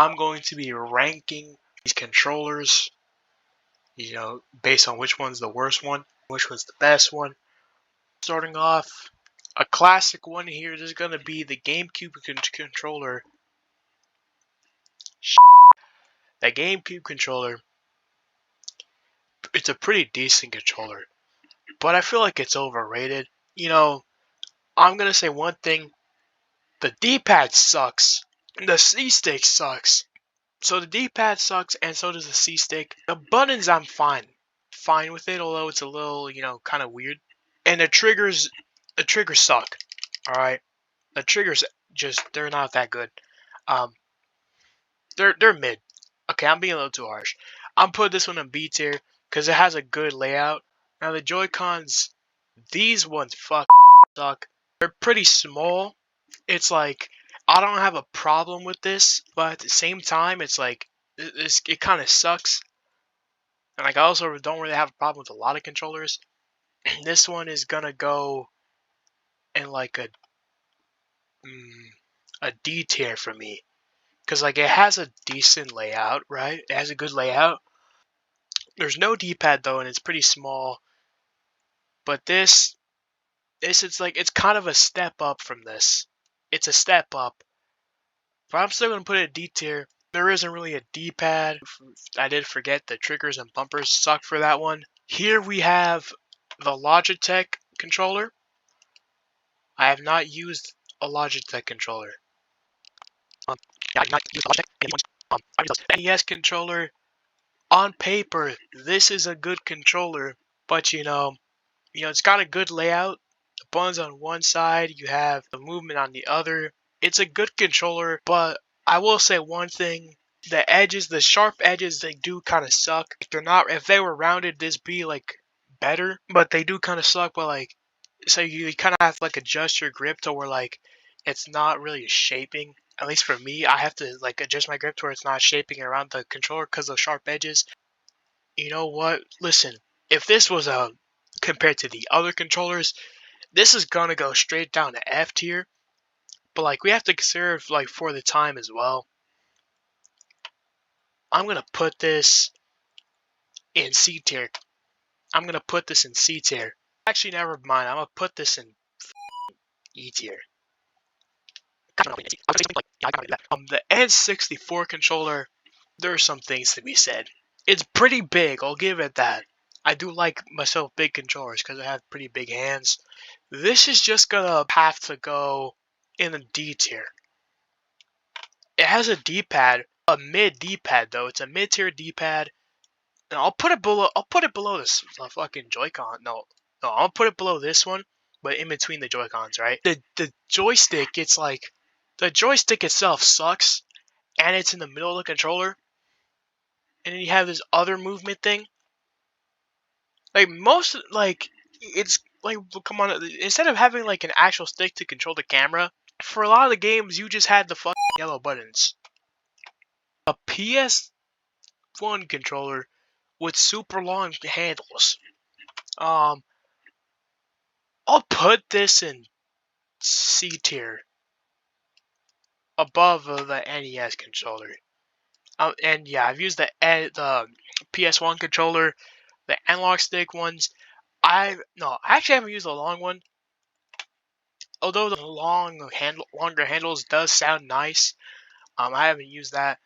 I'm going to be ranking these controllers, based on which one's the worst one, which one's the best one. Starting off, a classic one here is going to be the GameCube controller. That GameCube controller, it's a pretty decent controller, but I feel like it's overrated. I'm going to say one thing. The D-pad sucks. The C-stick sucks. So the D-pad sucks, and so does the C-stick. The buttons, I'm fine with it, although it's a little, kind of weird. And the triggers suck. All right, the triggers they're not that good. They're mid. Okay, I'm being a little too harsh. I'm putting this one in B tier because it has a good layout. Now the Joy-Cons, these ones suck. They're pretty small. It's like I don't have a problem with this, but at the same time, it's like it kind of sucks. And like I also don't really have a problem with a lot of controllers. This one is gonna go in like a D tier for me, because like it has a decent layout, right? It has a good layout. There's no D-pad though, and it's pretty small. But this it's kind of a step up from this. It's a step up, but I'm still gonna put it in D tier. There isn't really a D-pad. I did forget the triggers and bumpers suck for that one. Here we have the Logitech controller. I have not used a Logitech controller. Yeah, I've not used a Logitech. I've used the NES controller. On paper, this is a good controller, but it's got a good layout. The buttons on one side, you have the movement on the other. It's a good controller, but I will say one thing. The sharp edges, they do kind of suck. If they were rounded, this be like better, but they do kind of suck. But like, so you kind of have to like adjust your grip to where like it's not really shaping. At least for me, I have to like adjust my grip to where it's not shaping around the controller because of sharp edges. You know what? Listen, if this was compared to the other controllers, this is gonna go straight down to F tier. But like we have to consider like for the time as well. I'm gonna put this in C tier. Actually, never mind. I'm gonna put this in E tier. The N64 controller, there are some things to be said. It's pretty big, I'll give it that. I do like myself big controllers because I have pretty big hands. This is just gonna have to go in a D tier. It has a D-pad, a mid D-pad though. It's a mid-tier D-pad. And I'll put it below this fucking Joy-Con. No, I'll put it below this one, but in between the Joy-Cons, right? The joystick, it's like the joystick itself sucks, and it's in the middle of the controller. And then you have this other movement thing. It's like, come on, instead of having like an actual stick to control the camera, for a lot of the games you just had the fucking yellow buttons. A PS1 controller with super long handles. I'll put this in C tier, above the NES controller. And yeah, I've used the PS1 controller, the analog stick ones. I actually haven't used the long one. Although the longer handles does sound nice. I haven't used that.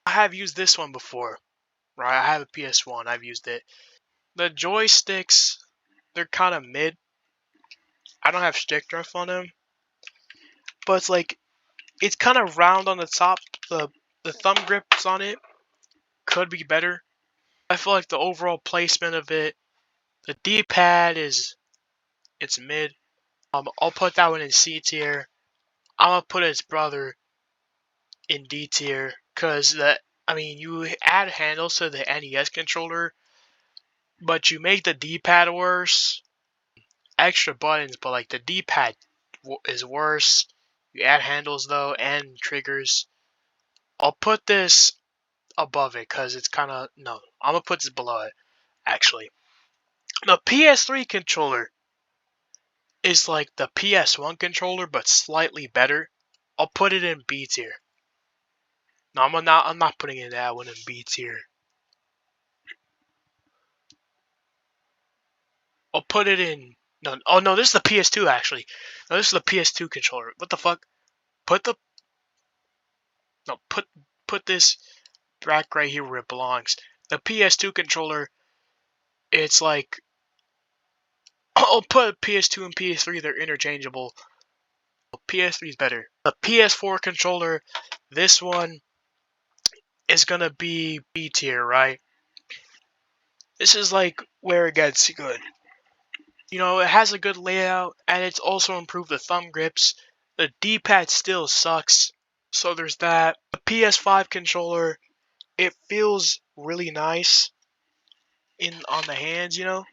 I have used this one before, right? I have a PS1. I've used it. The joysticks, they're kind of mid. I don't have stick drift on them, but it's kind of round on the top. The thumb grips on it could be better. I feel like the overall placement of it, the D-pad it's mid. I'll put that one in C tier. I'm gonna put its brother in D tier because you add handles to the NES controller, but you make the D-pad worse. Extra buttons, but like the D-pad is worse. You add handles though and triggers. I'll put this above it because it's kind of no. I'm gonna put this below it actually. The PS3 controller is like the PS1 controller but slightly better. I'll put it in B tier. No, I'm not putting in that one in B tier. I'll put it in. No, oh no, this is the PS2 actually. No, this is the PS2 controller. What the fuck? Put the no put this back right here where it belongs. The PS2 controller. It's like I'll put PS2 and PS3. They're interchangeable. PS3 is better. The PS4 controller. This one is gonna be B tier, right? This is like where it gets good. You know, it has a good layout, and it's also improved the thumb grips. The D-pad still sucks, so there's that. The PS5 controller, it feels really nice on the hands, you know?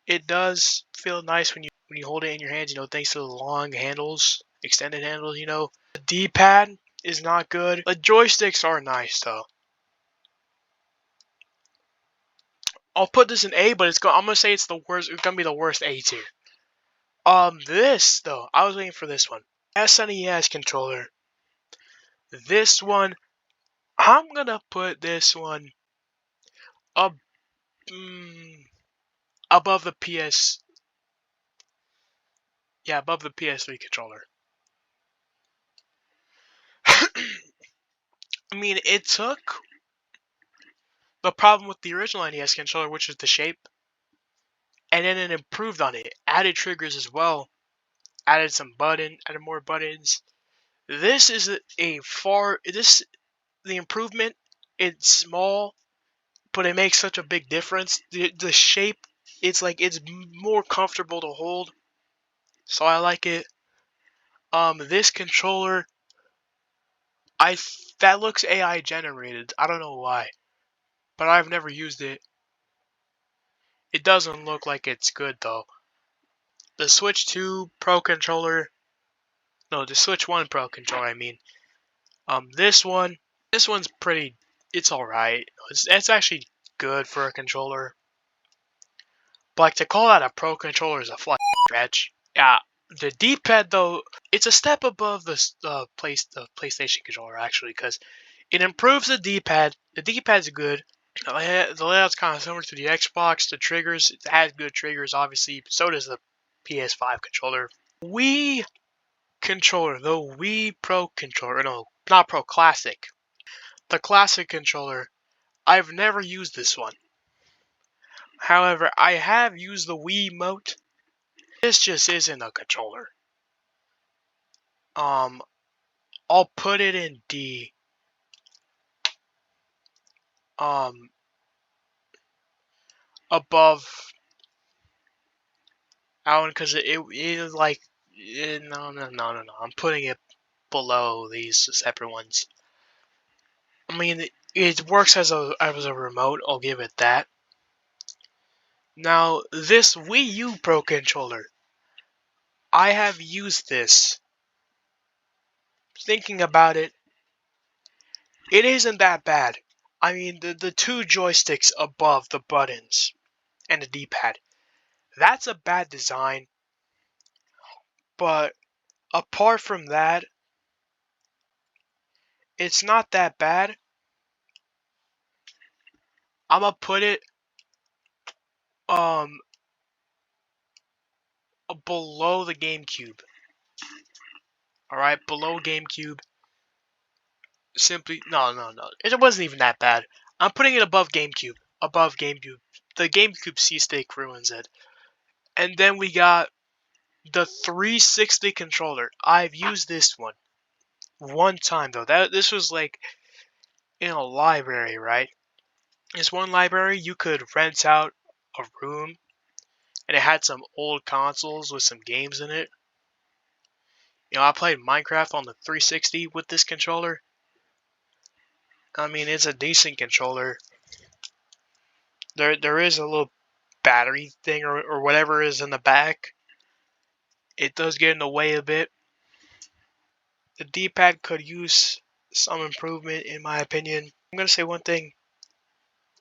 It does feel nice when you hold it in your hands, you know, thanks to the long handles, extended handles, you know. The D-pad is not good. The joysticks are nice, though. I'll put this in A, but I'm gonna say it's the worst. It's gonna be the worst A tier. This though, I was waiting for this one. SNES controller. This one, I'm gonna put this one up above the PS. Yeah, above the PS3 controller. I mean, it took the problem with the original NES controller, which was the shape, and then it improved on it. Added triggers as well. Added more buttons. This is the improvement. It's small, but it makes such a big difference. The shape, it's more comfortable to hold, so I like it. This controller, that looks AI generated. I don't know why, but I've never used it. It doesn't look like it's good though. The Switch 2 Pro controller, no, the Switch 1 Pro controller. I mean, this one's pretty. It's all right. It's actually good for a controller. But like to call that a pro controller is a fucking stretch. Yeah, the D-pad though, it's a step above the PlayStation controller actually, because it improves the D-pad. The D-pad's good. The layout's kind of similar to the Xbox. The triggers, it has good triggers, obviously. So does the PS5 controller. Wii controller, the Wii Pro controller, no, not Pro, Classic. The Classic controller, I've never used this one. However, I have used the Wiimote. This just isn't a controller. I'll put it in D. Above Alan, because it is like no. I'm putting it below these separate ones. I mean, it works as a remote. I'll give it that. Now, this Wii U Pro controller, I have used this. Thinking about it, it isn't that bad. I mean, the two joysticks above the buttons and the D-pad, that's a bad design. But apart from that, it's not that bad. I'm gonna put it below the GameCube. Alright, below GameCube. Simply no. It wasn't even that bad. I'm putting it above GameCube. Above GameCube. The GameCube C-Stick ruins it. And then we got the 360 controller. I've used this one time though. This was like in a library, right? This one library you could rent out a room, and it had some old consoles with some games in it. You know, I played Minecraft on the 360 with this controller. I mean, it's a decent controller. There is a little battery thing or whatever is in the back. It does get in the way a bit. The D-pad could use some improvement in my opinion. I'm going to say one thing,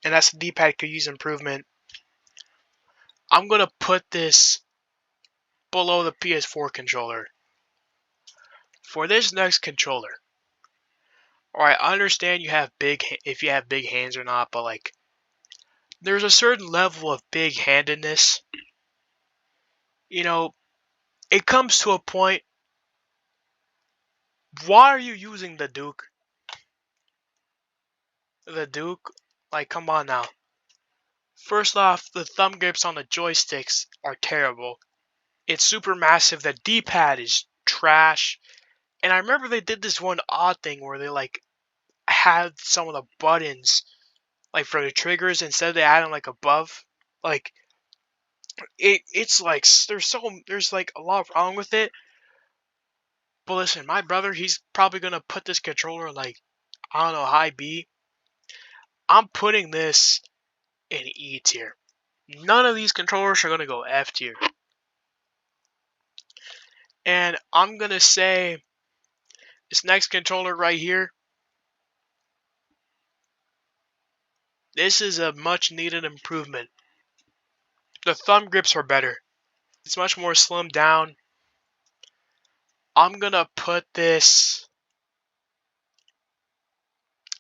and that's the D-pad could use improvement. I'm going to put this below the PS4 controller. For this next controller, Alright, I understand if you have big hands or not, but like, there's a certain level of big-handedness. You know, it comes to a point. Why are you using the Duke? The Duke? Like, come on now. First off, the thumb grips on the joysticks are terrible. It's super massive. The D-pad is trash. And I remember they did this one odd thing where they like had some of the buttons like for the triggers instead they had them like above. Like it's like there's like a lot wrong with it. But listen, my brother, he's probably gonna put this controller like, I don't know, high B. I'm putting this in E tier. None of these controllers are gonna go F tier. And I'm gonna say this next controller right here, this is a much needed improvement. The thumb grips are better. It's much more slimmed down. I'm gonna put this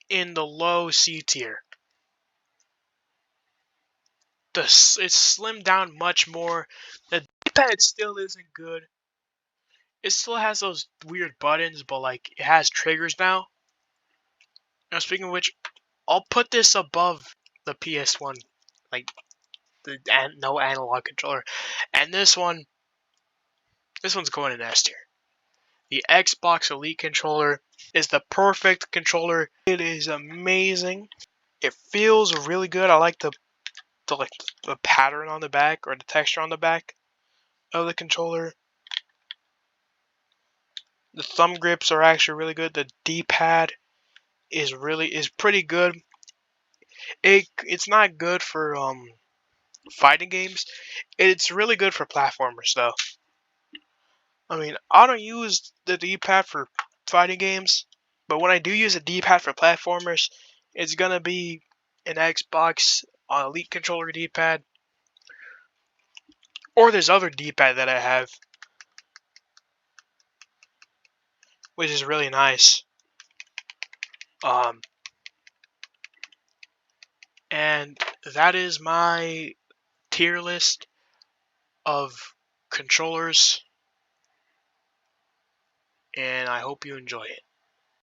in the low C tier. It's slimmed down much more. The D-pad still isn't good. It still has those weird buttons, but like it has triggers now. Now speaking of which, I'll put this above the PS1, like the no analog controller, and this one's going in S tier. The Xbox Elite controller is the perfect controller. It is amazing. It feels really good. I like the pattern on the back, or the texture on the back of the controller. The thumb grips are actually really good. The D-pad is pretty good. It's not good for fighting games. It's really good for platformers though. I mean, I don't use the D-pad for fighting games, but when I do use a D-pad for platformers, it's gonna be an Xbox Elite controller D-pad, or this other D-pad that I have, which is really nice. And that is my tier list of controllers, and I hope you enjoy it.